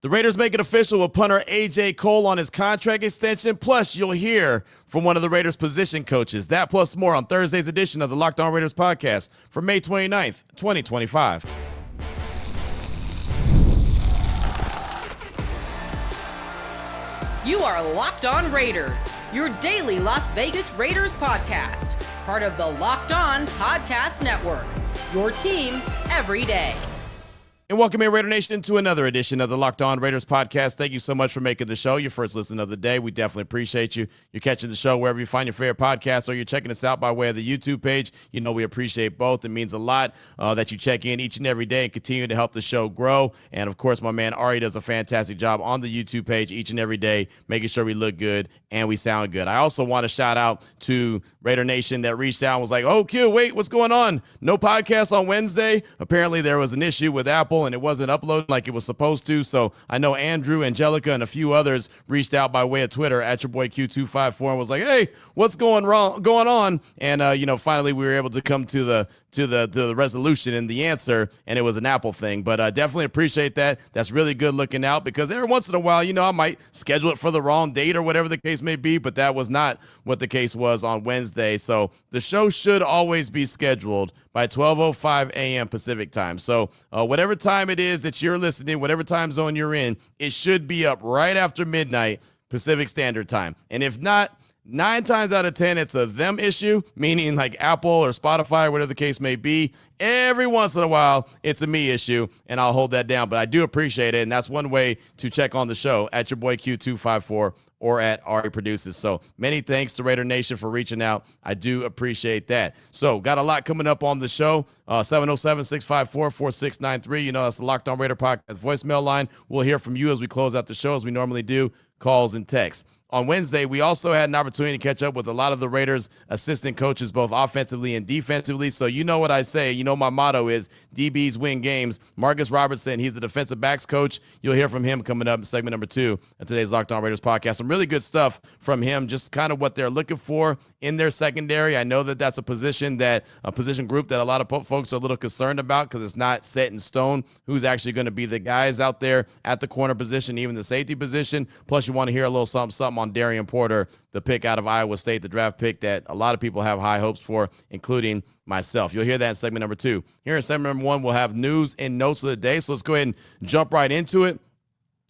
The Raiders make it official with punter AJ Cole on his contract extension. Plus, you'll hear from one of the Raiders position coaches. That plus more on Thursday's edition of the Locked On Raiders podcast for May 29th, 2025. You are Locked On Raiders, your daily Las Vegas Raiders podcast. Part of the Locked On Podcast Network, your team every day. And welcome in, Raider Nation, to another edition of the Locked On Raiders podcast. Thank you so much for making the show your first listen of the day. We definitely appreciate you. You're catching the show wherever you find your favorite podcast, or you're checking us out by way of the YouTube page. You know we appreciate both. It means a lot that you check in each and every day and continue to help the show grow. And, of course, my man Ari does a fantastic job on the YouTube page each and every day, making sure we look good and we sound good. I also want to shout out to Raider Nation that reached out and was like, oh, Q, wait, what's going on? No podcast on Wednesday? Apparently there was an issue with Apple and it wasn't uploaded like it was supposed to. So I know Andrew, Angelica, and a few others reached out by way of Twitter at your boy Q254 and was like, hey, what's going on? And, finally we were able to come to the resolution and the answer, and it was an Apple thing. But I definitely appreciate that. That's really good looking out, because every once in a while, I might schedule it for the wrong date or whatever the case may be, but that was not what the case was on Wednesday. So the show should always be scheduled by 12:05 a.m. Pacific time. So whatever time it is that you're listening, whatever time zone you're in, it should be up right after midnight Pacific Standard Time. And if not, 9 times out of 10, it's a them issue, meaning like Apple or Spotify or whatever the case may be. Every once in a while, it's a me issue, and I'll hold that down. But I do appreciate it, and that's one way to check on the show, at your boy Q254 or at Ari Produces. So many thanks to Raider Nation for reaching out. I do appreciate that. So got a lot coming up on the show. 707-654-4693. That's the Locked On Raider podcast voicemail line. We'll hear from you as we close out the show, as we normally do, calls and texts. On Wednesday, we also had an opportunity to catch up with a lot of the Raiders' assistant coaches, both offensively and defensively. So you know what I say. My motto is DBs win games. Marcus Robertson, he's the defensive backs coach. You'll hear from him coming up in segment number 2 of today's Locked On Raiders podcast. Some really good stuff from him, just kind of what they're looking for in their secondary. I know that that's a position group that a lot of folks are a little concerned about, because it's not set in stone who's actually going to be the guys out there at the corner position, even the safety position. Plus, you want to hear a little something on Darian Porter, the pick out of Iowa State, the draft pick that a lot of people have high hopes for, including myself. You'll hear that in segment number 2. Here in segment number 1, we'll have news and notes of the day. So let's go ahead and jump right into it.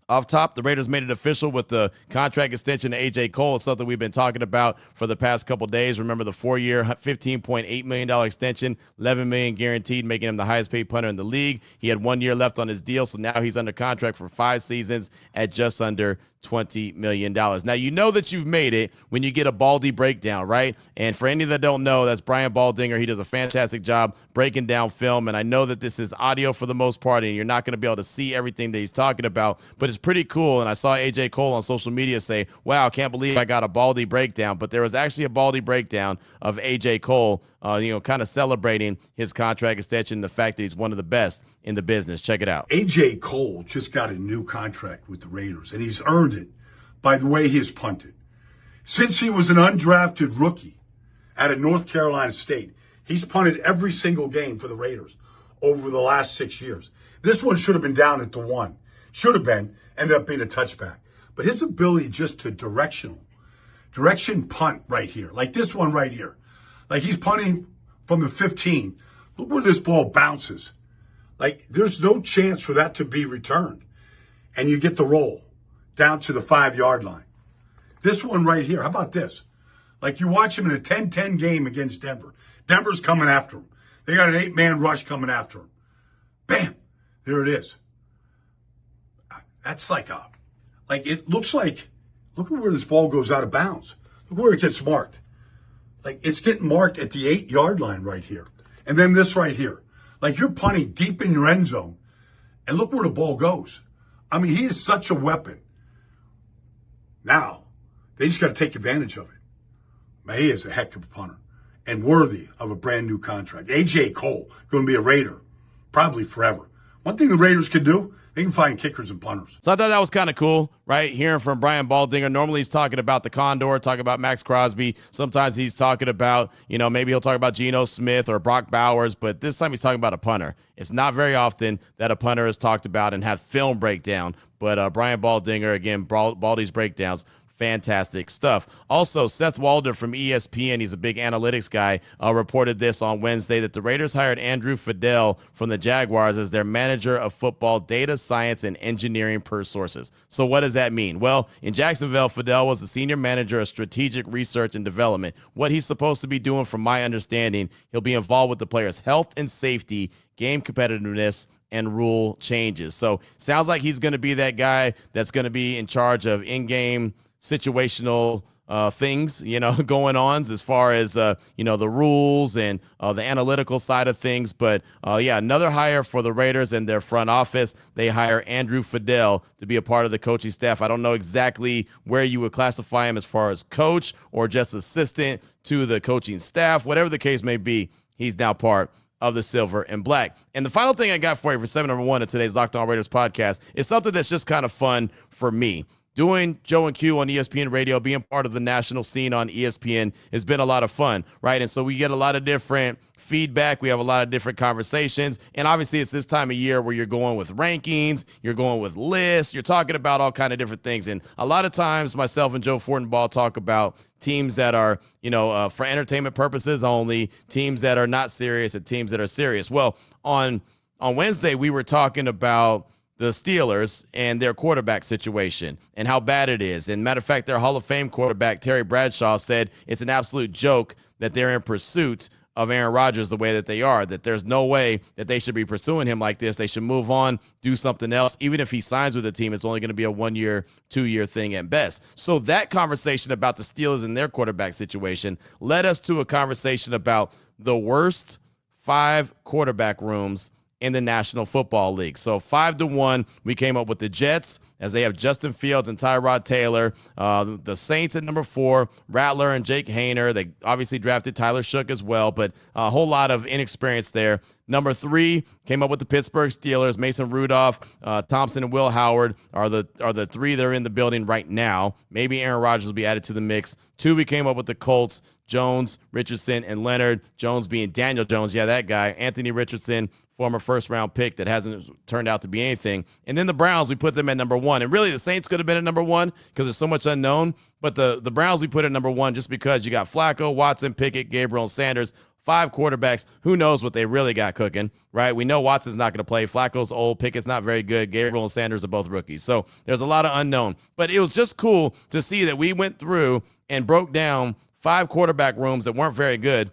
Off top, the Raiders made it official with the contract extension to AJ Cole. It's something we've been talking about for the past couple days. Remember the 4-year, $15.8 million extension, $11 million guaranteed, making him the highest paid punter in the league. He had 1 year left on his deal, so now he's under contract for 5 seasons at just under $20 million. Now, you know that you've made it when you get a Baldy breakdown, right? And for any that don't know, that's Brian Baldinger. He does a fantastic job breaking down film, and I know that this is audio for the most part, and you're not going to be able to see everything that he's talking about, but it's pretty cool. And I saw AJ Cole on social media say, wow, I can't believe I got a Baldy breakdown. But there was actually a Baldy breakdown of AJ Cole, kind of celebrating his contract extension, the fact that he's one of the best in the business. Check it out. AJ Cole just got a new contract with the Raiders, and he's earned it by the way he has punted. Since he was an undrafted rookie out of North Carolina State, he's punted every single game for the Raiders over the last 6 years. This one should have been down at the 1. Should have been, ended up being a touchback. But his ability just to direction punt right here, like this one right here. Like he's punting from the 15. Look where this ball bounces. Like there's no chance for that to be returned. And you get the roll down to the 5-yard line. This one right here, how about this? Like you watch him in a 10-10 game against Denver. Denver's coming after him. They got an 8-man rush coming after him. Bam! There it is. That's like it looks like, look at where this ball goes out of bounds. Look where it gets marked. Like it's getting marked at the 8-yard line right here. And then this right here. Like you're punting deep in your end zone. And look where the ball goes. I mean, he is such a weapon. Now, they just got to take advantage of it. Man, he is a heck of a punter and worthy of a brand new contract. AJ Cole, going to be a Raider, probably forever. One thing the Raiders could do, they can find kickers and punters. So I thought that was kind of cool, right? Hearing from Brian Baldinger. Normally he's talking about the Condor, talking about Max Crosby. Sometimes he's talking about, maybe he'll talk about Geno Smith or Brock Bowers, but this time he's talking about a punter. It's not very often that a punter is talked about and had film breakdown But Brian Baldinger, again, Baldy's breakdowns, fantastic stuff. Also, Seth Walder from ESPN, he's a big analytics guy, reported this on Wednesday that the Raiders hired Andrew Fidel from the Jaguars as their manager of football, data science, and engineering per sources. So what does that mean? Well, in Jacksonville, Fidel was the senior manager of strategic research and development. What he's supposed to be doing, from my understanding, he'll be involved with the players' health and safety, game competitiveness, and rule changes. So sounds like he's going to be that guy that's going to be in charge of in-game situational things, going on as far as, the rules and the analytical side of things. But, another hire for the Raiders and their front office. They hire Andrew Fidel to be a part of the coaching staff. I don't know exactly where you would classify him as far as coach or just assistant to the coaching staff. Whatever the case may be, he's now part of the Silver and Black. And the final thing I got for you for segment number 1 of today's Locked On Raiders podcast is something that's just kind of fun for me. Doing Joe and Q on ESPN Radio, being part of the national scene on ESPN has been a lot of fun, right? And so we get a lot of different feedback. We have a lot of different conversations. And obviously it's this time of year where you're going with rankings, you're going with lists, you're talking about all kind of different things. And a lot of times myself and Joe Fortenbaugh talk about teams that are, for entertainment purposes only, teams that are not serious, and teams that are serious. Well, on Wednesday, we were talking about the Steelers and their quarterback situation and how bad it is. And matter of fact, their Hall of Fame quarterback, Terry Bradshaw, said it's an absolute joke that they're in pursuit of Aaron Rodgers the way that they are, that there's no way that they should be pursuing him like this. They should move on, do something else. Even if he signs with the team, it's only going to be a 1-year, 2-year thing at best. So that conversation about the Steelers and their quarterback situation led us to a conversation about the worst 5 quarterback rooms in the National Football League. So 5-1, we came up with the Jets, as they have Justin Fields and Tyrod Taylor. The Saints at number 4, Rattler and Jake Hayner. They obviously drafted Tyler Shook as well, but a whole lot of inexperience there. Number 3, came up with the Pittsburgh Steelers. Mason Rudolph, Thompson, and Will Howard are the 3 that are in the building right now. Maybe Aaron Rodgers will be added to the mix. 2, we came up with the Colts. Jones, Richardson, and Leonard. Jones being Daniel Jones. Yeah, that guy. Anthony Richardson, former first-round pick that hasn't turned out to be anything. And then the Browns, we put them at number 1. And really, the Saints could have been at number 1 because there's so much unknown. But the Browns, we put at number 1 just because you got Flacco, Watson, Pickett, Gabriel, and Sanders. 5 quarterbacks. Who knows what they really got cooking, right? We know Watson's not going to play. Flacco's old. Pickett's not very good. Gabriel and Sanders are both rookies. So there's a lot of unknown. But it was just cool to see that we went through and broke down 5 quarterback rooms that weren't very good,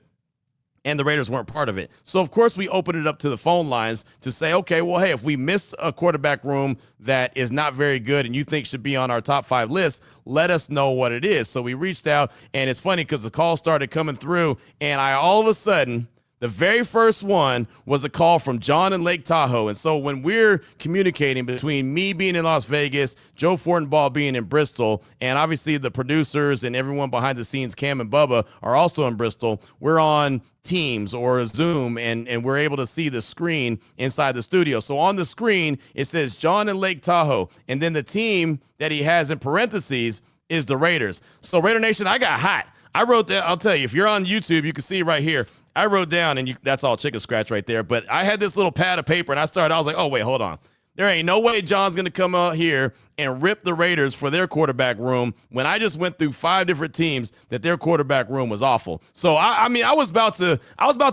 and the Raiders weren't part of it. So, of course, we opened it up to the phone lines to say, okay, well, hey, if we missed a quarterback room that is not very good and you think should be on our top 5 list, let us know what it is. So we reached out, and it's funny because the calls started coming through, and all of a sudden, the very first one was a call from John in Lake Tahoe. And so when we're communicating between me being in Las Vegas, Joe Fortenbaugh being in Bristol, and obviously the producers and everyone behind the scenes, Cam and Bubba, are also in Bristol, we're on Teams or Zoom, and we're able to see the screen inside the studio. So on the screen, it says John in Lake Tahoe, and then the team that he has in parentheses is the Raiders. So Raider Nation, I got hot. I wrote that. I'll tell you, if you're on YouTube, you can see right here. I wrote down, and that's all chicken scratch right there, but I had this little pad of paper, and I was like, oh, wait, hold on. There ain't no way John's going to come out here and rip the Raiders for their quarterback room when I just went through 5 different teams that their quarterback room was awful. So I was about to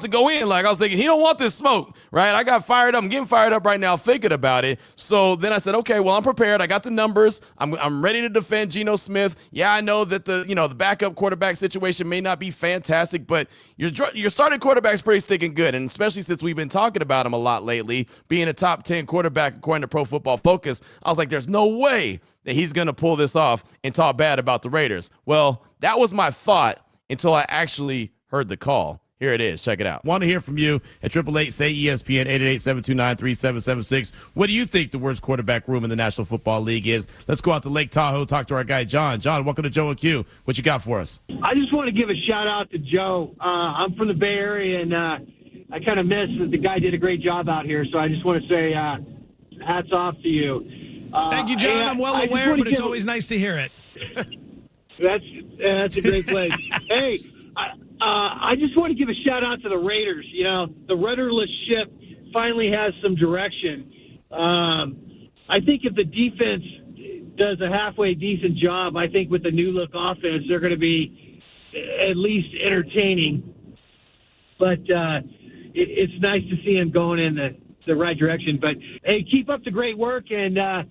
go in. Like, I was thinking, he don't want this smoke, right? I got fired up. I'm getting fired up right now thinking about it. So then I said, okay, well, I'm prepared. I got the numbers. I'm ready to defend Geno Smith. Yeah, I know that the backup quarterback situation may not be fantastic, but your starting quarterback's pretty sticking good, and especially since we've been talking about him a lot lately, being a top 10 quarterback according to Pro Football Focus, I was like, there's no way that he's going to pull this off and talk bad about the Raiders. Well, that was my thought until I actually heard the call. Here it is. Check it out. Want to hear from you at 888-SAY-ESPN, 888-729-3776. What do you think the worst quarterback room in the National Football League is? Let's go out to Lake Tahoe, talk to our guy, John. John, welcome to Joe and Q. What you got for us? I just want to give a shout-out to Joe. I'm from the Bay Area, and I kind of miss that the guy did a great job out here, so I just want to say hats off to you. Thank you, John. I'm well aware, but it's always nice to hear it. That's a great place. Hey, I just want to give a shout-out to the Raiders. You know, the rudderless ship finally has some direction. I think if the defense does a halfway decent job, I think with the new look offense, they're going to be at least entertaining. But it's nice to see him going in the right direction. But, hey, keep up the great work, and at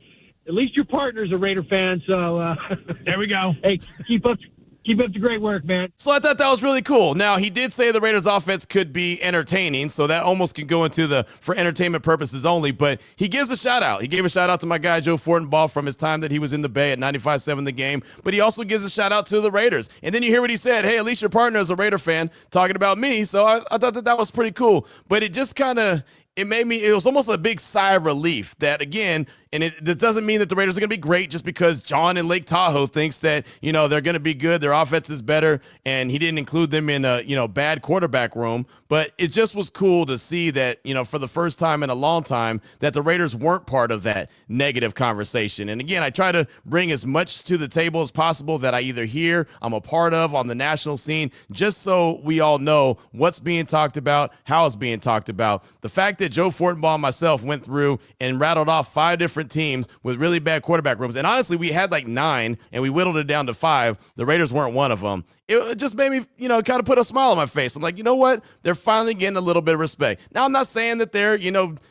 least your partner's a Raider fan. So there we go. Hey, keep up the great work, man. So I thought that was really cool. Now, he did say the Raiders offense could be entertaining, so that almost can go into the for entertainment purposes only, but he gives a shout out. He gave a shout out to my guy Joe Fortenbaugh from his time that he was in the Bay at 95-7 The Game, but he also gives a shout out to the Raiders. And then you hear what he said, hey, at least your partner is a Raider fan talking about me, so I thought that was pretty cool. But it just kind of, it was almost a big sigh of relief that, again, and this doesn't mean that the Raiders are going to be great just because John in Lake Tahoe thinks that, they're going to be good, their offense is better, and he didn't include them in a, bad quarterback room. But it just was cool to see that, for the first time in a long time, that the Raiders weren't part of that negative conversation. And again, I try to bring as much to the table as possible that I either hear, I'm a part of on the national scene, just so we all know what's being talked about, how it's being talked about. The fact that Joe Fortenbaugh and myself went through and rattled off 5 different teams with really bad quarterback rooms. And honestly, we had like 9 and we whittled it down to 5. The Raiders weren't one of them. It just made me, kind of put a smile on my face. I'm like, you know what? They're finally getting a little bit of respect. Now, I'm not saying that they're,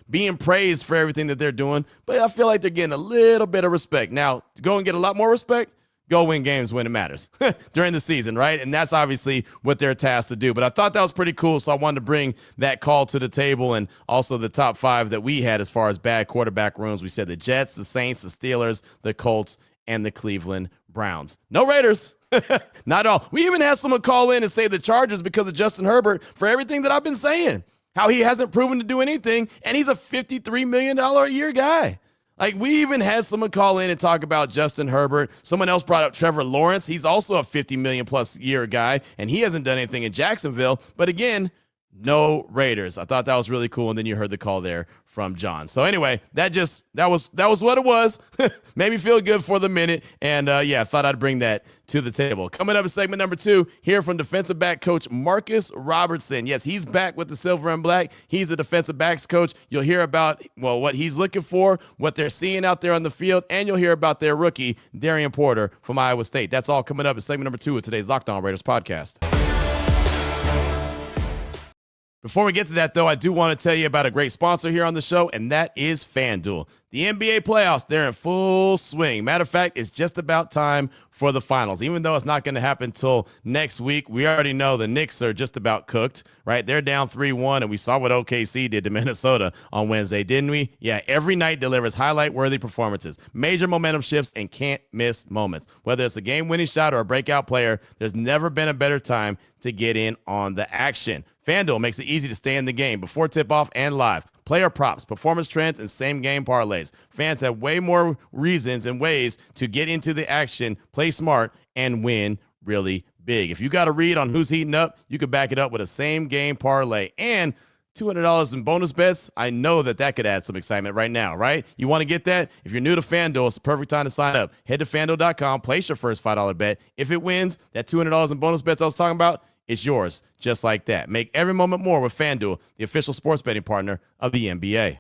being praised for everything that they're doing, but I feel like they're getting a little bit of respect. Now, to go and get a lot more respect, go win games when it matters during the season, right? And that's obviously what they're tasked to do. But I thought that was pretty cool, so I wanted to bring that call to the table and also the top 5 that we had as far as bad quarterback rooms. We said the Jets, the Saints, the Steelers, the Colts, and the Cleveland Browns. No Raiders. Not at all. We even had someone call in and say the Chargers because of Justin Herbert for everything that I've been saying, how he hasn't proven to do anything, and he's a $53 million a year guy. Like, we even had someone call in and talk about Justin Herbert. Someone else brought up Trevor Lawrence. He's also a $50 million plus year guy, and he hasn't done anything in Jacksonville. But again, no Raiders. I thought that was really cool, and then you heard the call there from John. So anyway, that was what it was. Made me feel good for the minute, and I thought I'd bring that to the table. Coming up in segment number 2, hear from defensive back coach Marcus Robertson. Yes, he's back with the silver and black. He's a defensive backs coach. You'll hear about what he's looking for, what they're seeing out there on the field, and you'll hear about their rookie Darian Porter from Iowa State. That's all coming up in segment number 2 of today's Locked On Raiders podcast. Before we get to that, though, I do want to tell you about a great sponsor here on the show, and that is FanDuel. The NBA playoffs, they're in full swing. Matter of fact, it's just about time for the finals. Even though it's not going to happen until next week, we already know the Knicks are just about cooked, right? They're down 3-1, and we saw what OKC did to Minnesota on Wednesday, didn't we? Yeah, every night delivers highlight-worthy performances, major momentum shifts, and can't-miss moments. Whether it's a game-winning shot or a breakout player, there's never been a better time to get in on the action. FanDuel makes it easy to stay in the game before tip-off and live. Player props, performance trends, and same-game parlays. Fans have way more reasons and ways to get into the action, play smart, and win really big. If you got a read on who's heating up, you can back it up with a same-game parlay. And $200 in bonus bets, I know that could add some excitement right now, right? You want to get that? If you're new to FanDuel, it's the perfect time to sign up. Head to FanDuel.com, place your first $5 bet. If it wins, that $200 in bonus bets I was talking about, it's yours just like that. Make every moment more with FanDuel, the official sports betting partner of the NBA.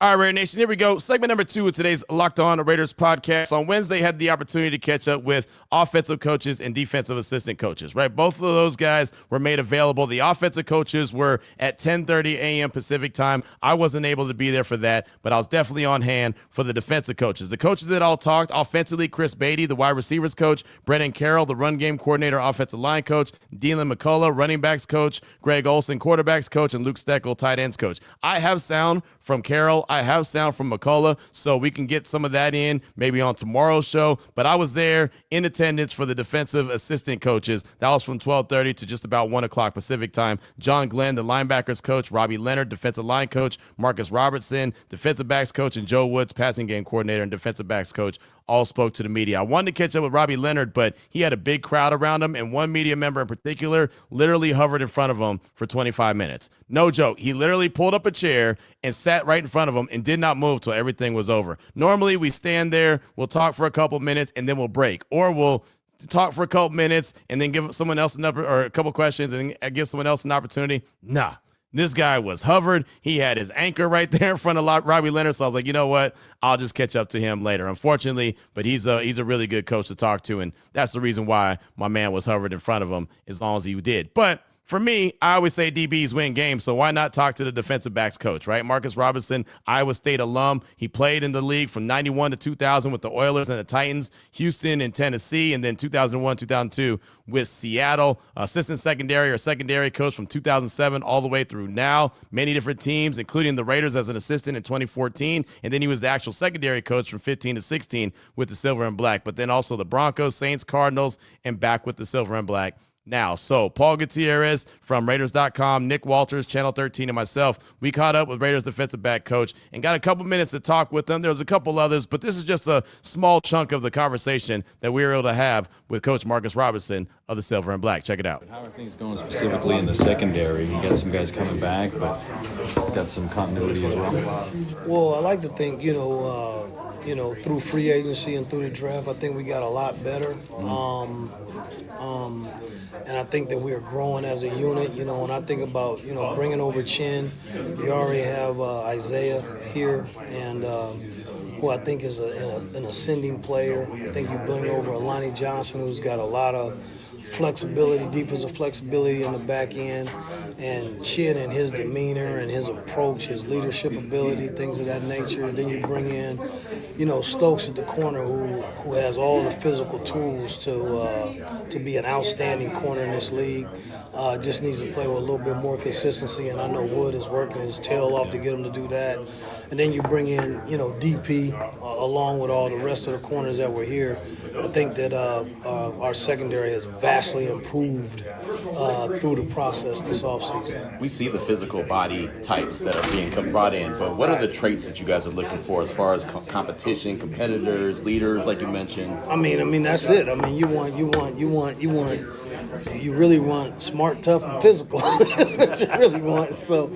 All right, Raider Nation, here we go. Segment number 2 of today's Locked On Raiders podcast. On Wednesday, I had the opportunity to catch up with offensive coaches and defensive assistant coaches, right? Both of those guys were made available. The offensive coaches were at 10:30 a.m. Pacific time. I wasn't able to be there for that, but I was definitely on hand for the defensive coaches. The coaches that all talked, offensively, Chris Beatty, the wide receivers coach, Brennan Carroll, the run game coordinator, offensive line coach, Dylan McCullough, running backs coach, Greg Olson, quarterbacks coach, and Luke Steckel, tight ends coach. I have sound from Carroll. I have sound from McCullough, so we can get some of that in maybe on tomorrow's show. But I was there in attendance for the defensive assistant coaches. That was from 12:30 to just about 1 o'clock Pacific time. John Glenn, the linebackers coach, Robbie Leonard, defensive line coach, Marcus Robertson, defensive backs coach, and Joe Woods, passing game coordinator and defensive backs coach, all spoke to the media. I wanted to catch up with Robbie Leonard, but he had a big crowd around him, and one media member in particular literally hovered in front of him for 25 minutes. No joke. He literally pulled up a chair and sat right in front of him and did not move till everything was over. Normally, we stand there, we'll talk for a couple minutes, and then we'll break. Or we'll talk for a couple minutes and then give someone else or a couple questions and give someone else an opportunity. Nah. This guy was hovered. He had his anchor right there in front of Robbie Leonard. So I was like, you know what? I'll just catch up to him later. Unfortunately, but he's a really good coach to talk to, and that's the reason why my man was hovered in front of him as long as he did. But for me, I always say DBs win games, so why not talk to the defensive backs coach, right? Marcus Robertson, Iowa State alum. He played in the league from 91 to 2000 with the Oilers and the Titans, Houston and Tennessee, and then 2001, 2002 with Seattle. Assistant secondary coach from 2007 all the way through now. Many different teams, including the Raiders as an assistant in 2014, and then he was the actual secondary coach from 15 to 16 with the Silver and Black, but then also the Broncos, Saints, Cardinals, and back with the Silver and Black now. So Paul Gutierrez from Raiders.com, Nick Walters, Channel 13, and myself, we caught up with Raiders defensive back coach and got a couple minutes to talk with them. There was a couple others, but this is just a small chunk of the conversation that we were able to have with Coach Marcus Robertson of the Silver and Black. Check it out. How are things going specifically in the secondary? You got some guys coming back, but got some continuity as well. Well, I like to think, through free agency and through the draft, I think we got a lot better. And I think that we're growing as a unit. When I think about, bringing over Chin, you already have Isaiah here, and who I think is an ascending player. I think you bring over Alani Johnson, who's got a lot of flexibility, defensive flexibility in the back end, and Chin and his demeanor and his approach, his leadership ability, things of that nature. Then you bring in, Stokes at the corner, who has all the physical tools to be an outstanding corner in this league. Just needs to play with a little bit more consistency, and I know Wood is working his tail off to get him to do that. And then you bring in, DP along with all the rest of the corners that were here. I think that our secondary has vastly improved through the process this offseason. We see the physical body types that are being brought in, but what are the traits that you guys are looking for as far as competition, competitors, leaders, like you mentioned? I mean that's it. I mean, you really want smart, tough, and physical. That's what you really want. So,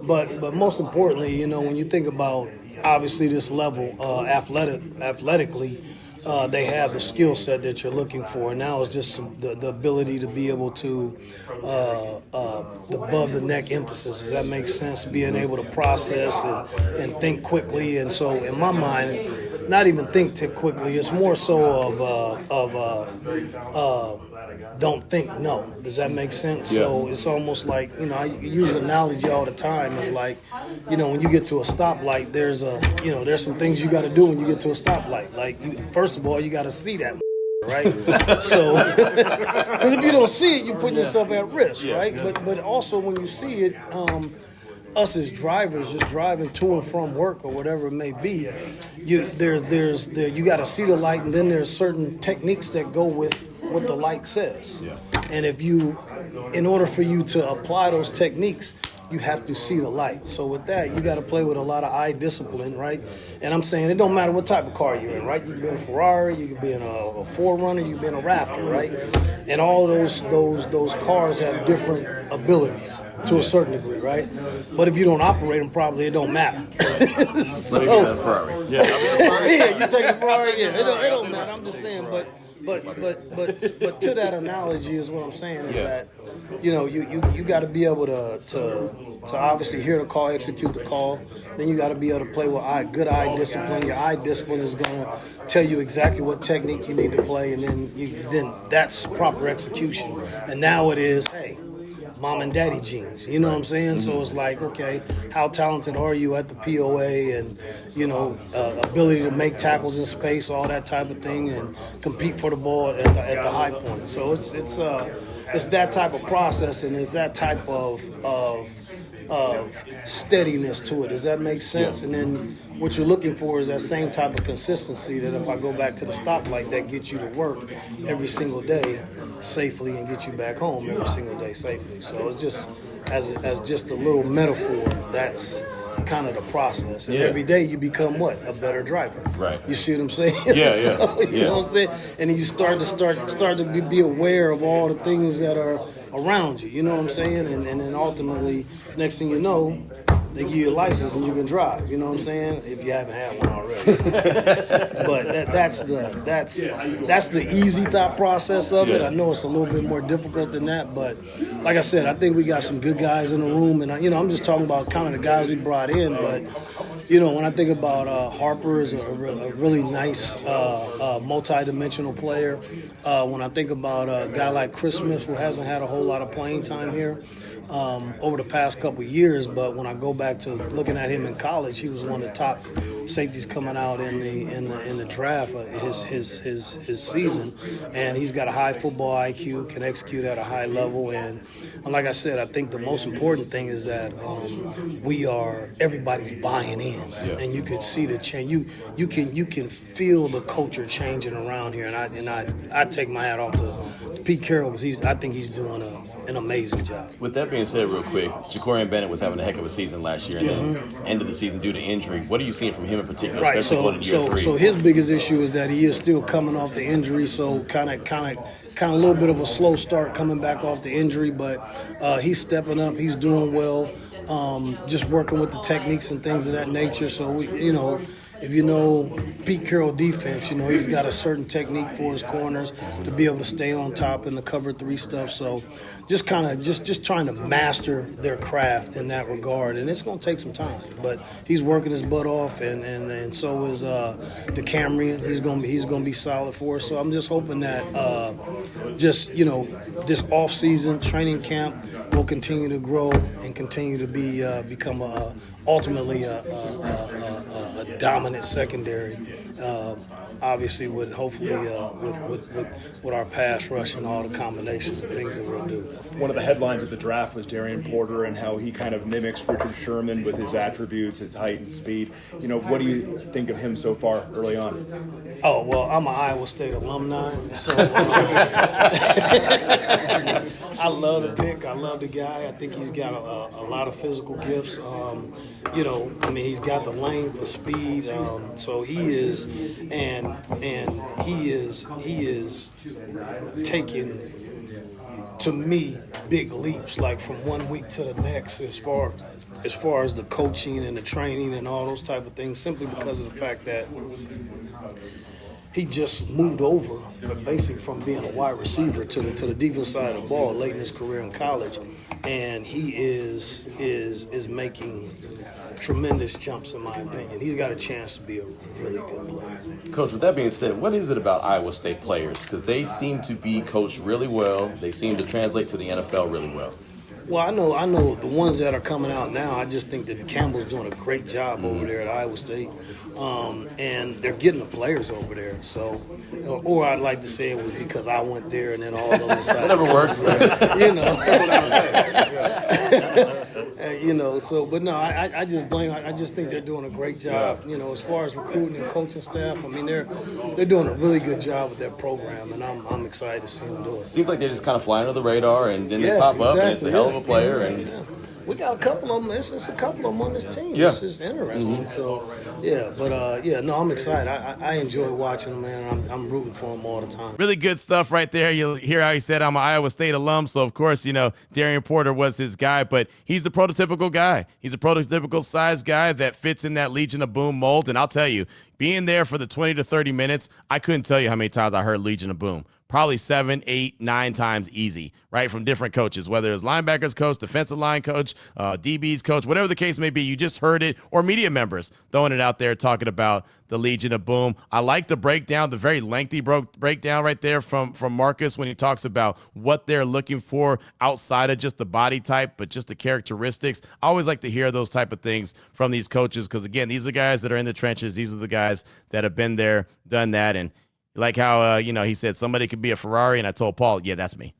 but most importantly, when you think about obviously this level, athletically. They have the skill set that you're looking for. Now it's just the ability to be able to, the above the neck emphasis. Does that make sense? Being able to process and think quickly. And so in my mind, not even think too quickly. It's more so of don't think no. Does that make sense? Yeah. So it's almost like, I use an analogy all the time. It's like, when you get to a stoplight, there's some things you got to do when you get to a stoplight. Like, first of all, you got to see that, right? So, because if you don't see it, you're putting yourself at risk, right? But also when you see it, us as drivers just driving to and from work or whatever it may be, you got to see the light, and then there's certain techniques that go with what the light says. Yeah. And in order for you to apply those techniques, you have to see the light. So with that, you got to play with a lot of eye discipline, right? And I'm saying it don't matter what type of car you're in, right? You can be in a Ferrari, you can be in a 4Runner, you can be in a Raptor, right? And all those cars have different abilities to a certain degree, right? But if you don't operate them properly, it don't matter. So, Ferrari. Yeah, you take a Ferrari, yeah, it don't matter. I'm just saying, but to that analogy is what I'm saying is that you got to be able to obviously hear the call, execute the call. Then you got to be able to play with good eye discipline. Your eye discipline is gonna tell you exactly what technique you need to play, and then that's proper execution. And now it is, hey, mom and daddy genes, you know what I'm saying? So it's like, okay, how talented are you at the POA and, ability to make tackles in space, all that type of thing, and compete for the ball at the high point. So it's that type of process, and it's that type of steadiness to it. Does that make sense? Yeah. And then what you're looking for is that same type of consistency that if I go back to the stoplight, that gets you to work every single day safely and get you back home every single day safely. So it's just as just a little metaphor, that's kind of the process. And every day you become what? A better driver. Right. You see what I'm saying? Yeah, So, you know what I'm saying? And then you start to be aware of all the things that are around you. You know what I'm saying? And then ultimately, next thing you know, they give you a license and you can drive. You know what I'm saying? If you haven't had one already. But that's the easy thought process of it. I know it's a little bit more difficult than that, but like I said, I think we got some good guys in the room, and I'm just talking about kind of the guys we brought in. But when I think about Harper is a really nice multi-dimensional player. When I think about a guy like Chris Smith, who hasn't had a whole lot of playing time here over the past couple of years, but when I go back to looking at him in college, he was one of the top safeties coming out in the draft his season, and he's got a high football IQ, can execute at a high level, and like I said, I think the most important thing is that everybody's buying in, and you can see the change. You can feel the culture changing around here, and I take my hat off to Pete Carroll because I think he's doing an amazing job. With that being said, real quick, Ja'Cory Bennett was having a heck of a season last year, and then ended the season due to injury. What are you seeing from him in particular, especially going into year 3? So his biggest issue is that he is still coming off the injury, so kind of a little bit of a slow start coming back off the injury, but he's stepping up, he's doing well, just working with the techniques and things of that nature. So if you know Pete Carroll defense, he's got a certain technique for his corners to be able to stay on top in the cover 3 stuff. So just trying to master their craft in that regard, and it's going to take some time. But he's working his butt off, and so is the Camryn. He's going to be solid for us. So I'm just hoping that this off season training camp will continue to grow and continue to become ultimately a dominant secondary. Obviously, with our pass rush and all the combinations of things that we'll do. One of the headlines of the draft was Darian Porter and how he kind of mimics Richard Sherman with his attributes, his height and speed. What do you think of him so far early on? Oh, well, I'm an Iowa State alumni, so I love the pick. I love the guy. I think he's got a lot of physical gifts. He's got the length, the speed. So he is, and he is taking, to me, big leaps, like from one week to the next, as far as the coaching and the training and all those type of things, simply because of the fact that he just moved over, basically from being a wide receiver to the defense side of the ball late in his career in college, and he is making tremendous jumps, in my opinion. He's got a chance to be a really good player. Coach, with that being said, what is it about Iowa State players? Because they seem to be coached really well. They seem to translate to the NFL really well. Well, I know the ones that are coming out now, I just think that Campbell's doing a great job over there at Iowa State. And they're getting the players over there. So, or I'd like to say it was because I went there and then all of them decided. Whatever works. But no, I just blame. I just think they're doing a great job. As far as recruiting and coaching staff, they're doing a really good job with that program, and I'm excited to see them do it. Seems like they're just kind of flying under the radar, and then they pop up, and it's a hell of a player. And we got a couple of them. It's a couple of them on this team. Yeah. It's just interesting. So, I'm excited. I enjoy watching them, man. I'm rooting for them all the time. Really good stuff right there. You'll hear how he said, I'm an Iowa State alum. So, of course, Darian Porter was his guy, but he's the prototypical guy. He's a prototypical size guy that fits in that Legion of Boom mold. And I'll tell you, being there for the 20 to 30 minutes, I couldn't tell you how many times I heard Legion of Boom. Probably 7, 8, 9 times easy, right, from different coaches, whether it's linebackers coach, defensive line coach, DBs coach, whatever the case may be. You just heard it, or media members throwing it out there talking about the Legion of Boom. I like the breakdown, the very lengthy breakdown right there from Marcus when he talks about what they're looking for outside of just the body type, but just the characteristics. I always like to hear those type of things from these coaches because, again, these are guys that are in the trenches. These are the guys that have been there, done that, and like how, he said somebody could be a Ferrari, and I told Paul, yeah, that's me.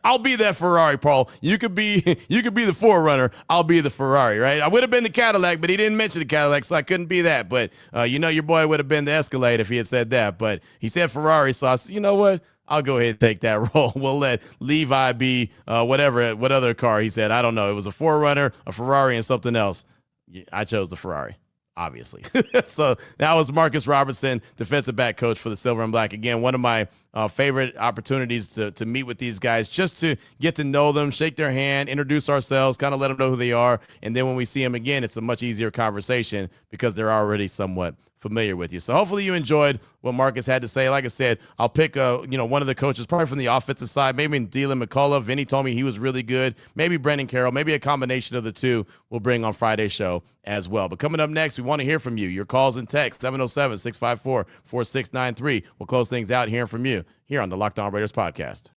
I'll be that Ferrari, Paul. You could be the 4Runner. I'll be the Ferrari, right? I would have been the Cadillac, but he didn't mention the Cadillac, so I couldn't be that. But, your boy would have been the Escalade if he had said that. But he said Ferrari, so I said, you know what? I'll go ahead and take that role. We'll let Levi be what other car he said. I don't know. It was a 4Runner, a Ferrari, and something else. I chose the Ferrari. Obviously. So that was Marcus Robertson, defensive back coach for the Silver and Black. Again, one of my favorite opportunities to meet with these guys, just to get to know them, shake their hand, introduce ourselves, kind of let them know who they are. And then when we see them again, it's a much easier conversation because they're already somewhat familiar with you. So hopefully you enjoyed what Marcus had to say. Like I said, I'll pick one of the coaches, probably from the offensive side, maybe Dylan McCullough. Vinny told me he was really good. Maybe Brendan Carroll, maybe a combination of the two we'll bring on Friday's show as well. But coming up next, we want to hear from you. Your calls and texts, 707-654-4693. We'll close things out hearing from you here on the Locked On Raiders podcast.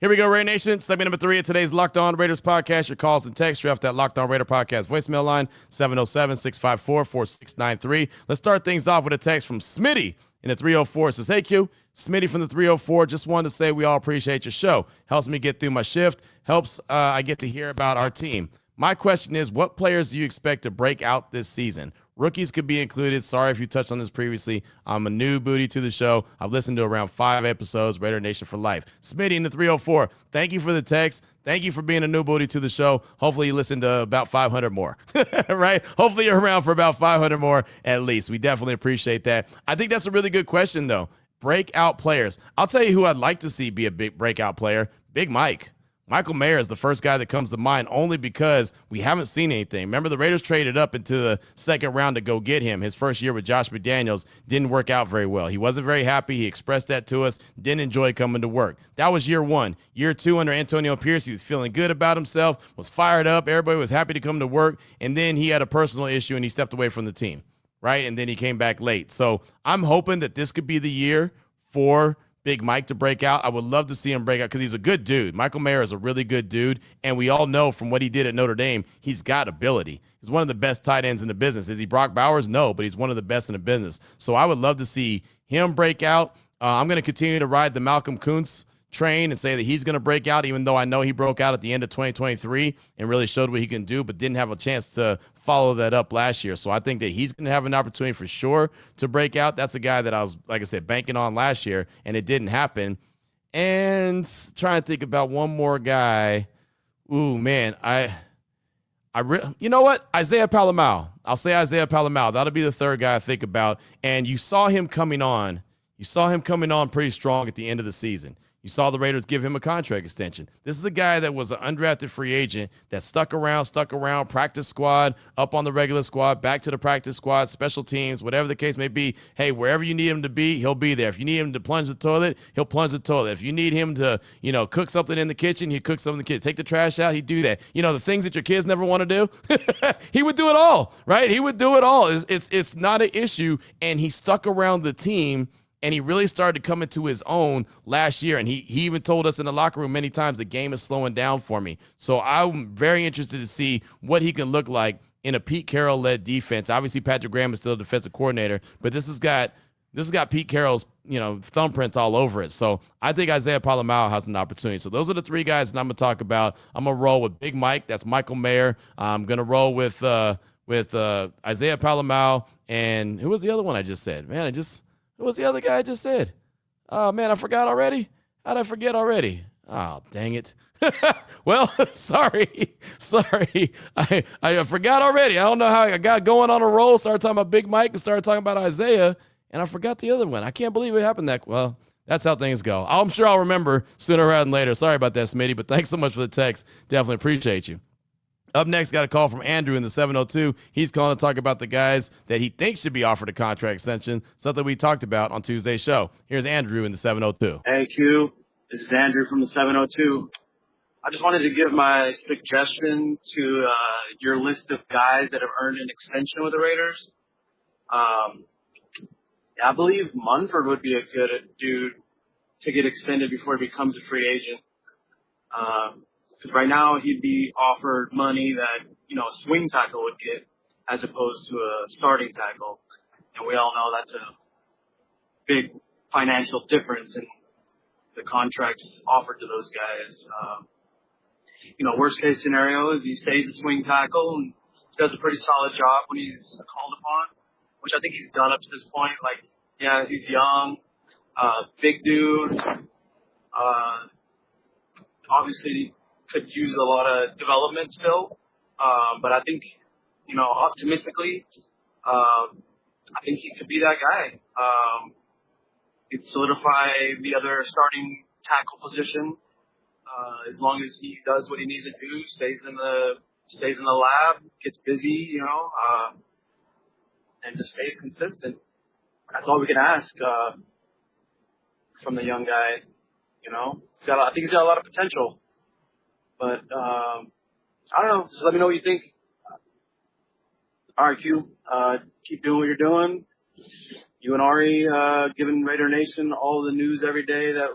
Here we go, Raider Nation. Segment number 3 of today's Locked On Raiders podcast. Your calls and texts off that Locked On Raider podcast voicemail line, 707-654-4693. Let's start things off with a text from Smitty in the 304. It says, hey, Q. Smitty from the 304. Just wanted to say we all appreciate your show. Helps me get through my shift. Helps I get to hear about our team. My question is, what players do you expect to break out this season? Rookies could be included. Sorry if you touched on this previously. I'm a new booty to the show. I've listened to around 5 episodes, Raider Nation for life. Smitty in the 304, thank you for the text. Thank you for being a new booty to the show. Hopefully you listen to about 500 more, right? Hopefully you're around for about 500 more at least. We definitely appreciate that. I think that's a really good question, though. Breakout players. I'll tell you who I'd like to see be a big breakout player. Big Mike. Michael Mayer is the first guy that comes to mind only because we haven't seen anything. Remember, the Raiders traded up into the second round to go get him. His first year with Josh McDaniels didn't work out very well. He wasn't very happy. He expressed that to us, didn't enjoy coming to work. That was year 1. Year 2 under Antonio Pierce, he was feeling good about himself, was fired up. Everybody was happy to come to work. And then he had a personal issue and he stepped away from the team, right? And then he came back late. So I'm hoping that this could be the year for Big Mike to break out. I would love to see him break out because he's a good dude. Michael Mayer is a really good dude, and we all know from what he did at Notre Dame, he's got ability. He's one of the best tight ends in the business. Is he Brock Bowers? No, but he's one of the best in the business. So I would love to see him break out. I'm going to continue to ride the Malcolm Kuntz train and say that he's going to break out, even though I know he broke out at the end of 2023 and really showed what he can do, but didn't have a chance to follow that up last year. So I think that he's going to have an opportunity for sure to break out. That's a guy that I was, like I said, banking on last year, and it didn't happen. And trying to think about one more guy. Ooh, man, you know what? Isaiah Palamau. I'll say Isaiah Palamau. That'll be the third guy I think about. And you saw him coming on. You saw him coming on pretty strong at the end of the season. You saw the Raiders give him a contract extension. This is a guy that was an undrafted free agent that stuck around, practice squad, up on the regular squad, back to the practice squad, special teams, whatever the case may be. Hey, wherever you need him to be, he'll be there. If you need him to plunge the toilet, he'll plunge the toilet. If you need him to, cook something in the kitchen, he'd cook something in the kitchen. Take the trash out, he'd do that. The things that your kids never want to do, he would do it all, right? He would do it all. It's not an issue, and he stuck around the team. And he really started to come into his own last year. And he even told us in the locker room many times, the game is slowing down for me. So I'm very interested to see what he can look like in a Pete Carroll-led defense. Obviously, Patrick Graham is still a defensive coordinator, but this has got Pete Carroll's, thumbprints all over it. So I think Isaiah Palamau has an opportunity. So those are the 3 guys that I'm going to talk about. I'm going to roll with Big Mike. That's Michael Mayer. I'm going to roll with Isaiah Palamau. And who was the other one I just said? Man, who was the other guy I just said? Oh, man, I forgot already? How'd I forget already? Oh, dang it. Well, sorry. I forgot already. I don't know how I got going on a roll, started talking about Big Mike and started talking about Isaiah, and I forgot the other one. I can't believe it happened well. That's how things go. I'm sure I'll remember sooner rather than later. Sorry about that, Smitty, but thanks so much for the text. Definitely appreciate you. Up next, got a call from Andrew in the 702. He's calling to talk about the guys that he thinks should be offered a contract extension, something we talked about on Tuesday's show. Here's Andrew in the 702. Hey, Q. This is Andrew from the 702. I just wanted to give my suggestion to your list of guys that have earned an extension with the Raiders. I believe Munford would be a good dude to get extended before he becomes a free agent. Because right now he'd be offered money that, a swing tackle would get as opposed to a starting tackle. And we all know that's a big financial difference in the contracts offered to those guys. Worst case scenario is he stays a swing tackle and does a pretty solid job when he's called upon, which I think he's done up to this point. He's young, big dude, obviously could use a lot of development still. But I think, optimistically, I think he could be that guy. He'd solidify the other starting tackle position as long as he does what he needs to do, stays in the lab, gets busy, and just stays consistent. That's all we can ask from the young guy. I think he's got a lot of potential, but I don't know. Just let me know what you think. All right, Q. Keep doing what you're doing. You and Ari giving Raider Nation all the news every day that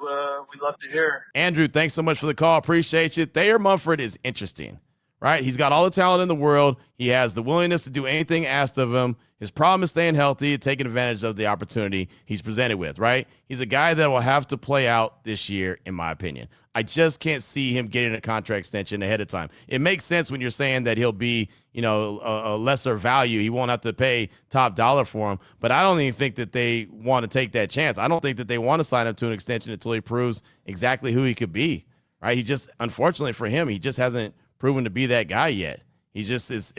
we love to hear. Andrew, thanks so much for the call. Appreciate you. Thayer Munford is interesting, right? He's got all the talent in the world. He has the willingness to do anything asked of him. His problem is staying healthy and taking advantage of the opportunity he's presented with, right? He's a guy that will have to play out this year, in my opinion. I just can't see him getting a contract extension ahead of time. It makes sense when you're saying that he'll be, a lesser value. He won't have to pay top dollar for him. But I don't even think that they want to take that chance. I don't think that they want to sign him to an extension until he proves exactly who he could be, right? He just, unfortunately for him, he just hasn't proven to be that guy yet. He just it's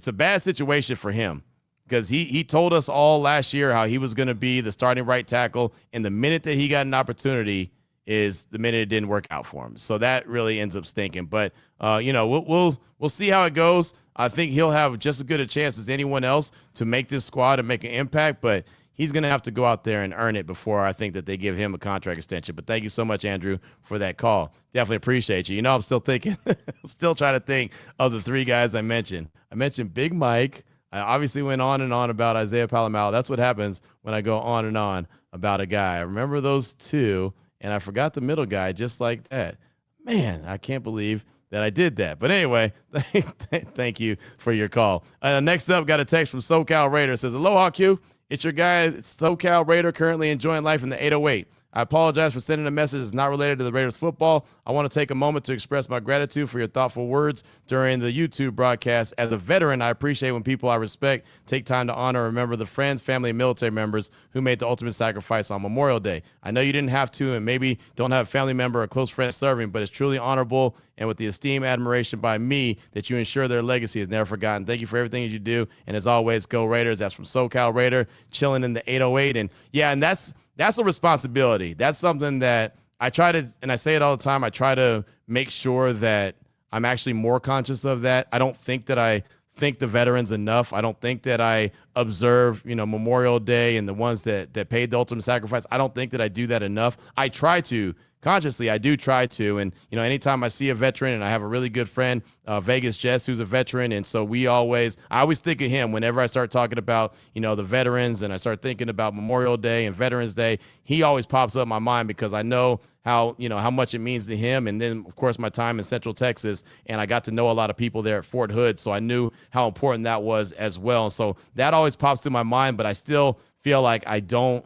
a bad situation for him because he told us all last year how he was going to be the starting right tackle, and the minute that he got an opportunity is the minute it didn't work out for him. So that really ends up stinking. But we'll see how it goes. I think he'll have just as good a chance as anyone else to make this squad and make an impact, but he's going to have to go out there and earn it before I think that they give him a contract extension. But thank you so much, Andrew, for that call. Definitely appreciate you. I'm still thinking, still trying to think of the three guys I mentioned. I mentioned Big Mike. I obviously went on and on about Isaiah Palomalo. That's what happens when I go on and on about a guy. I remember those two, and I forgot the middle guy just like that. Man, I can't believe that I did that. But anyway, thank you for your call. Next up, got a text from SoCal Raider. It says, Aloha, Q. It's your guy, SoCal Raider, currently enjoying life in the 808. I apologize for sending a message that's not related to the Raiders football. I want to take a moment to express my gratitude for your thoughtful words during the YouTube broadcast. As a veteran, I appreciate when people I respect take time to honor and remember the friends, family, and military members who made the ultimate sacrifice on Memorial Day. I know you didn't have to and maybe don't have a family member or close friend serving, but it's truly honorable and with the esteem and admiration by me that you ensure their legacy is never forgotten. Thank you for everything that you do. And as always, go Raiders. That's from SoCal Raider, chilling in the 808. And yeah, and that's a responsibility. That's something that I try to, and I say it all the time, I try to make sure that I'm actually more conscious of that. I don't think that I thank the veterans enough. I don't think that I observe, Memorial Day and the ones that paid the ultimate sacrifice. I don't think that I do that enough. I try to. Consciously, I do try to, and anytime I see a veteran, and I have a really good friend, Vegas Jess, who's a veteran, and so I always think of him whenever I start talking about, the veterans, and I start thinking about Memorial Day and Veterans Day. He always pops up in my mind because I know how much it means to him, and then of course my time in Central Texas, and I got to know a lot of people there at Fort Hood, so I knew how important that was as well. And so that always pops to my mind, but I still feel like I don't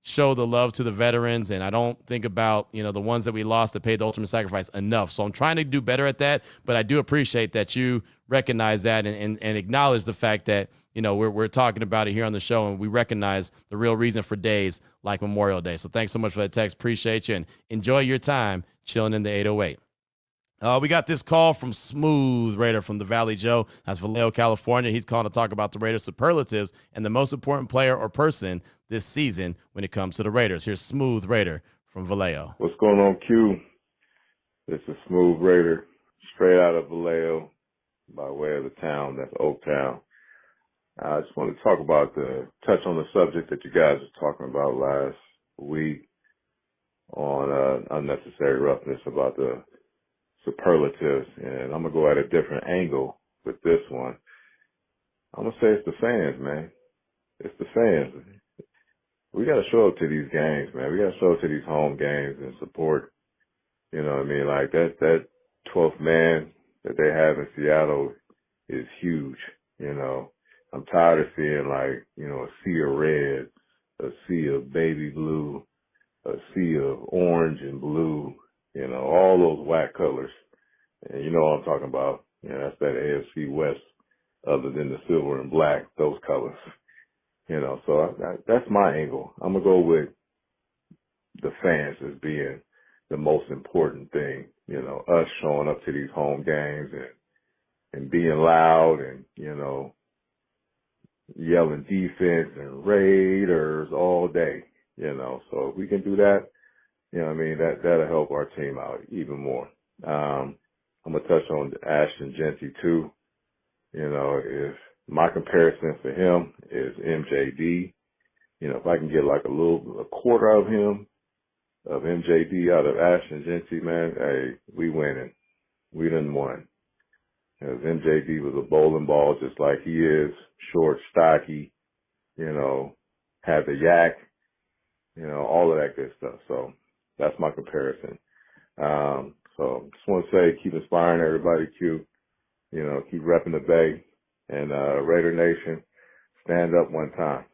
show the love to the veterans, and I don't think about the ones that we lost that paid the ultimate sacrifice enough. So I'm trying to do better at that, but I do appreciate that you recognize that and acknowledge the fact that we're talking about it here on the show, and we recognize the real reason for days like Memorial Day. So thanks so much for that text. Appreciate you, and enjoy your time chilling in the 808. We got this call from Smooth Raider from the Valley Joe. That's Vallejo, California. He's calling to talk about the Raiders superlatives and the most important player or person this season when it comes to the Raiders. Here's Smooth Raider from Vallejo. What's going on, Q? This is Smooth Raider, straight out of Vallejo, by way of the town. That's Oak Town. I just want to touch on the subject that you guys were talking about last week on unnecessary roughness about the superlatives, and I'm going to go at a different angle with this one. I'm going to say it's the fans, man. It's the fans. We got to show up to these games, man. We got to show up to these home games and support, you know what I mean? Like that 12th man that they have in Seattle is huge, I'm tired of seeing a sea of red, a sea of baby blue, a sea of orange and blue, all those whack colors. And you know what I'm talking about. That's that AFC West other than the silver and black, those colors. So that's my angle. I'm going to go with the fans as being the most important thing, us showing up to these home games and being loud and, yelling defense and Raiders all day, So if we can do that, that'll help our team out even more. I'm going to touch on Asht and Genty too. If my comparison for him is MJD, if I can get like a quarter of MJD out of Asht and Genty, man, hey, we winning. We done won. Because MJD was a bowling ball just like he is, short, stocky, had the yak, all of that good stuff. So that's my comparison. So just want to say, keep inspiring everybody, Q. Keep repping the Bay. And Raider Nation, stand up one time.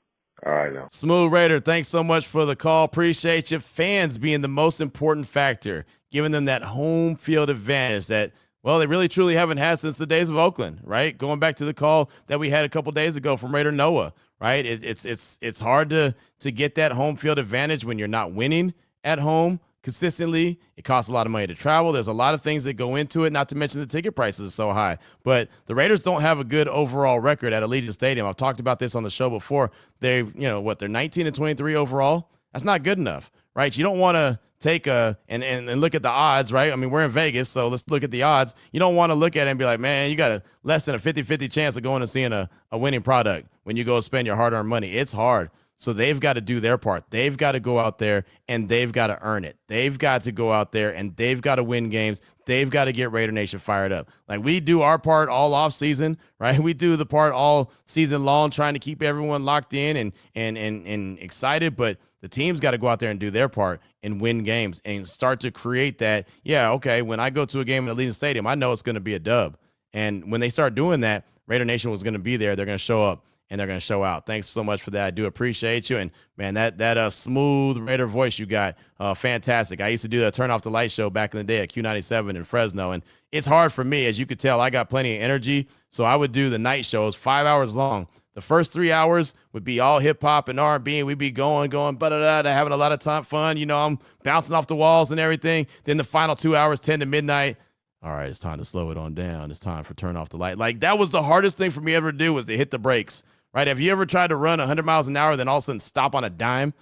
All right now. Smooth Raider, thanks so much for the call. Appreciate you. Fans being the most important factor, giving them that home field advantage that, well, they really truly haven't had since the days of Oakland, right? Going back to the call that we had a couple days ago from Raider Noah, right? It's hard to get that home field advantage when you're not winning at home consistently. It costs a lot of money to travel. There's a lot of things that go into it, not to mention the ticket prices are so high. But the Raiders don't have a good overall record at Allegiant Stadium. I've talked about this on the show before. They're 19-23 overall. That's not good enough, right? You don't want to take and look at the odds, right? I mean, we're in Vegas, so let's look at the odds. You don't want to look at it and be like, man, you got a less than a 50-50 chance of going and seeing a winning product when you go spend your hard-earned money. It's hard. So they've got to do their part. They've got to go out there and they've got to earn it. They've got to go out there and they've got to win games. They've got to get Raider Nation fired up. Like, we do our part all off season, right? We do the part all season long, trying to keep everyone locked in and excited. But the team's got to go out there and do their part and win games and start to create that. Yeah, okay, when I go to a game at Allegiant Stadium, I know it's going to be a dub. And when they start doing that, Raider Nation was going to be there. They're going to show up. And they're going to show out. Thanks so much for that. I do appreciate you. And, man, that smooth Raider voice you got, fantastic. I used to do the Turn Off the Light show back in the day at Q97 in Fresno. And it's hard for me. As you could tell, I got plenty of energy. So I would do the night shows 5 hours long. The first 3 hours would be all hip-hop and R&B. And we'd be going, ba-da-da-da, having a lot of fun. I'm bouncing off the walls and everything. Then the final 2 hours, 10 to midnight. All right, it's time to slow it on down. It's time for Turn Off the Light. Like, that was the hardest thing for me ever to do, was to hit the brakes. Right? Have you ever tried to run 100 miles an hour, then all of a sudden stop on a dime?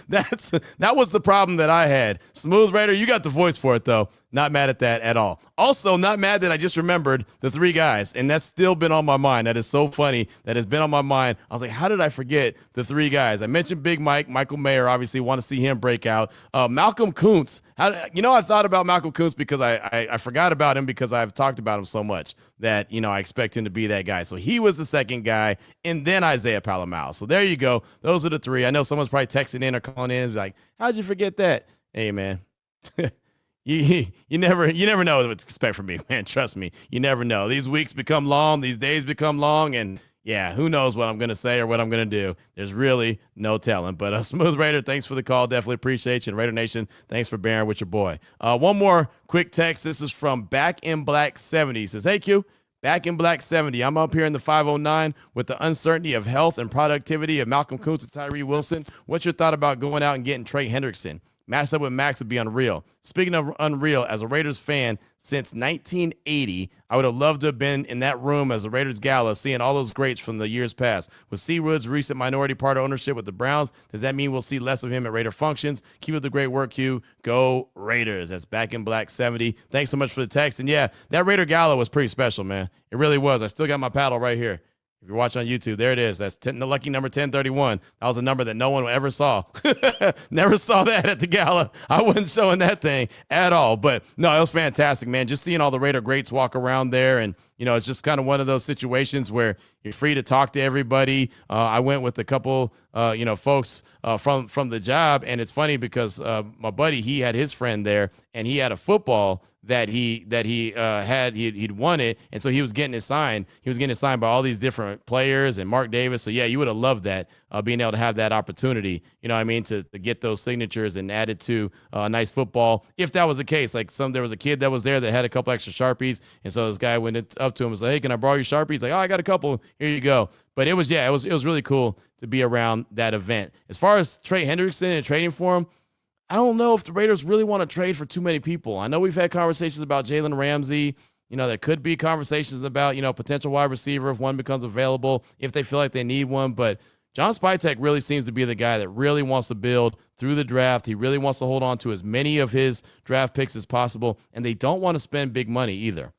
That was the problem that I had. Smooth Raider, you got the voice for it, though. Not mad at that at all. Also, not mad that I just remembered the three guys, and that's still been on my mind. That is so funny. That has been on my mind. I was like, how did I forget the three guys? I mentioned Big Mike, Michael Mayer, obviously want to see him break out. Malcolm Kuntz. I thought about Malcolm Kuntz because I forgot about him because I've talked about him so much that, I expect him to be that guy. So he was the second guy, and then Isaiah Palomau. So there you go. Those are the three. I know someone's probably texting in or calling in. Like, how'd you forget that? Hey, man. You never know what to expect from me, man. Trust me. You never know. These weeks become long. These days become long. And, yeah, who knows what I'm going to say or what I'm going to do. There's really no telling. But Smooth Raider, thanks for the call. Definitely appreciate you. And Raider Nation, thanks for bearing with your boy. One more quick text. This is from Back in Black 70. He says, hey, Q. Back in Black 70. I'm up here in the 509 with the uncertainty of health and productivity of Malcolm Kuntz and Tyree Wilson. What's your thought about going out and getting Trey Hendrickson? Matched up with Max would be unreal. Speaking of unreal, as a Raiders fan since 1980, I would have loved to have been in that room as a Raiders gala, seeing all those greats from the years past. With Seawood's recent minority part ownership with the Browns, does that mean we'll see less of him at Raider functions? Keep up the great work, Q. Go Raiders. That's Back in Black 70. Thanks so much for the text. And, yeah, that Raider gala was pretty special, man. It really was. I still got my paddle right here. If you're watching on YouTube, there it is. That's the lucky number 1031. That was a number that no one ever saw. Never saw that at the gala. I wasn't showing that thing at all. But, no, it was fantastic, man. Just seeing all the Raider greats walk around there. And, it's just kind of one of those situations where you're free to talk to everybody. I went with a couple, folks from the job. And it's funny because my buddy, he had his friend there, and he had a football that he'd won it, and so he was getting it signed. He was getting it signed by all these different players and Mark Davis. So yeah, you would have loved that, being able to have that opportunity. To get those signatures and add it to a nice football. If that was the case, like there was a kid that was there that had a couple extra Sharpies, and so this guy went up to him and was like, "Hey, can I borrow your Sharpies?" He's like, "Oh, I got a couple. Here you go." But it was really cool to be around that event. As far as Trey Hendrickson and trading for him, I don't know if the Raiders really want to trade for too many people. I know we've had conversations about Jalen Ramsey. there could be conversations about, potential wide receiver if one becomes available, if they feel like they need one. But John Spytek really seems to be the guy that really wants to build through the draft. He really wants to hold on to as many of his draft picks as possible, and they don't want to spend big money either.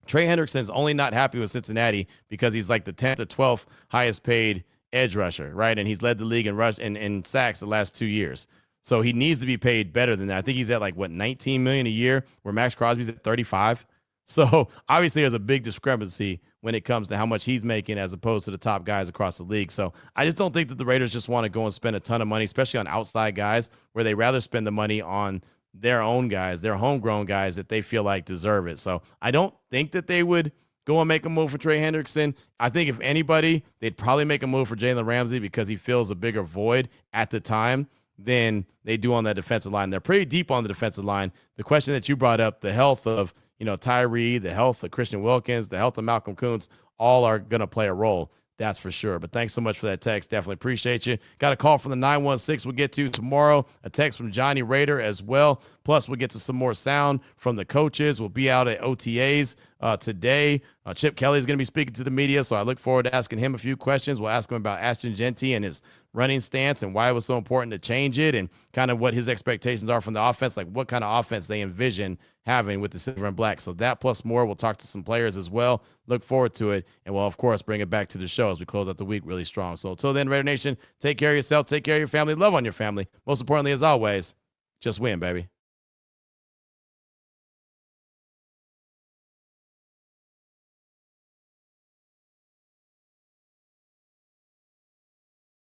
Trey Hendrickson's only not happy with Cincinnati because he's like the 10th or 12th highest paid edge rusher, right? And he's led the league in sacks the last 2 years. So he needs to be paid better than that. I think he's at $19 million a year, where Max Crosby's at 35. So obviously there's a big discrepancy when it comes to how much he's making as opposed to the top guys across the league. So I just don't think that the Raiders just want to go and spend a ton of money, especially on outside guys, where they rather spend the money on their own guys, their homegrown guys that they feel like deserve it. So I don't think that they would go and make a move for Trey Hendrickson. I think if anybody, they'd probably make a move for Jalen Ramsey because he fills a bigger void at the time than they do on that defensive line. They're pretty deep on the defensive line. The question that you brought up, the health of Tyree, the health of Christian Wilkins, the health of Malcolm Kuntz, all are going to play a role. That's for sure. But thanks so much for that text. Definitely appreciate you. Got a call from the 916 we'll get to tomorrow. A text from Johnny Rader as well. Plus, we'll get to some more sound from the coaches. We'll be out at OTAs today. Chip Kelly is going to be speaking to the media, so I look forward to asking him a few questions. We'll ask him about Ashton Genty and his running stance and why it was so important to change it and kind of what his expectations are from the offense, like what kind of offense they envision having with the silver and black. So that plus more. We'll talk to some players as well. Look forward to it. And we'll, of course, bring it back to the show as we close out the week really strong. So until then, Raider Nation, take care of yourself, take care of your family, love on your family. Most importantly, as always, just win, baby.